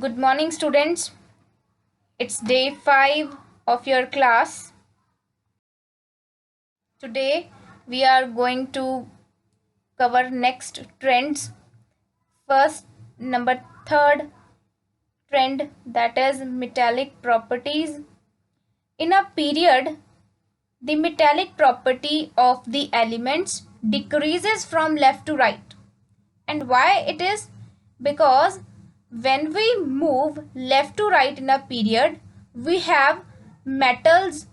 Good morning, students. It's day 5 of your class. Today we are going to cover next trends. First, number third trend, that is metallic properties. In a period, the metallic property of the elements decreases from left to right. And why it is? Because when we move left to right in a period, we have metals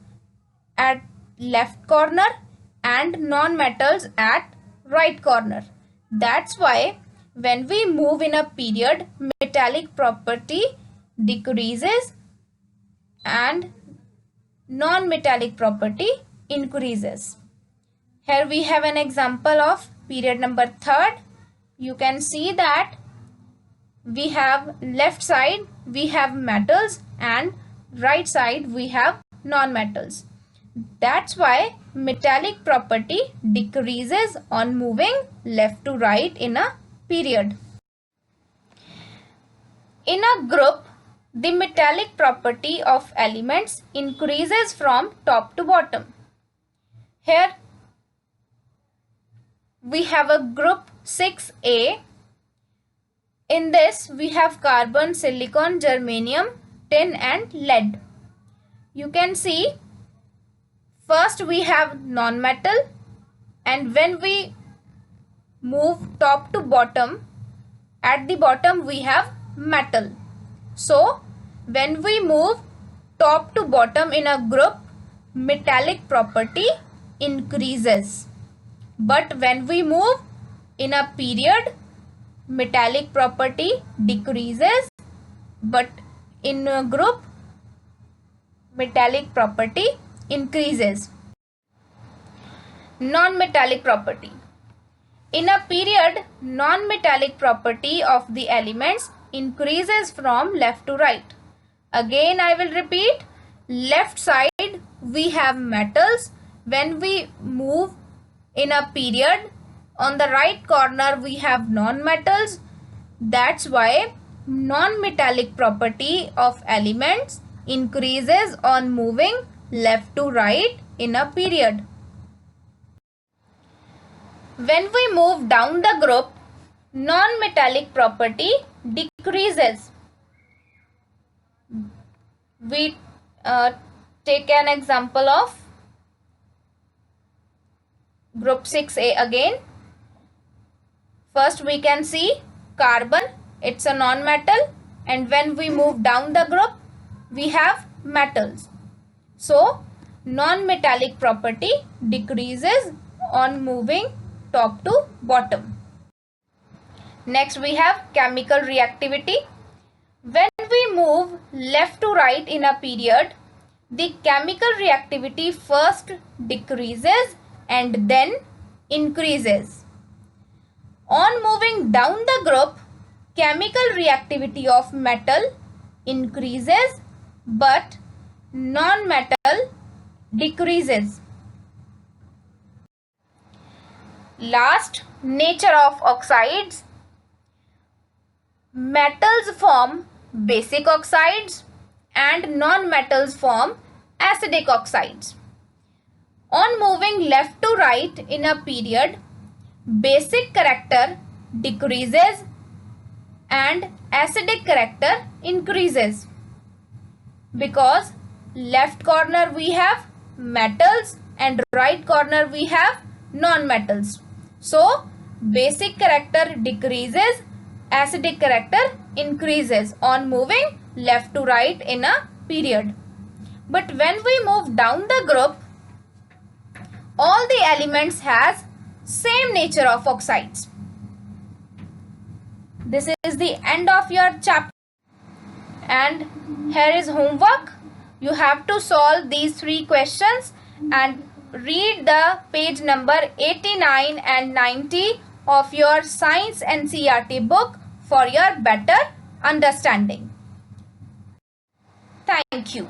at left corner and non-metals at right corner. That's why when we move in a period, metallic property decreases and non-metallic property increases. Here we have an example of period number third. You can see that we have left side we have metals and right side we have non-metals. That's why metallic property decreases on moving left to right in a period. In a group, the metallic property of elements increases from top to bottom. Here we have a group 6A. In this we have carbon, silicon, germanium, tin and lead. You can see first we have non-metal, and when we move top to bottom, at the bottom we have metal. So when we move top to bottom in a group, metallic property increases. But when we move in a period, metallic property decreases, but in a group metallic property increases. Non-metallic property. In a period, non-metallic property of the elements increases from left to right. Again I will repeat, left side we have metals. When we move in a period, on the right corner we have non-metals. That's why non-metallic property of elements increases on moving left to right in a period. When we move down the group, non-metallic property decreases. We take an example of group 6A again. First we can see carbon, it's a non-metal, and when we move down the group we have metals. So non-metallic property decreases on moving top to bottom. Next we have chemical reactivity. When we move left to right in a period, the chemical reactivity first decreases and then increases. On moving down the group, chemical reactivity of metal increases but non-metal decreases. Last, nature of oxides. Metals form basic oxides and non-metals form acidic oxides. On moving left to right in a period, basic character decreases and acidic character increases, because left corner we have metals and right corner we have non-metals. So basic character decreases, acidic character increases on moving left to right in a period. But when we move down the group, all the elements has same nature of oxides. This is the end of your chapter, and here is homework. You have to solve these 3 questions and read the page number 89 and 90 of your Science NCERT book for your better understanding. Thank you.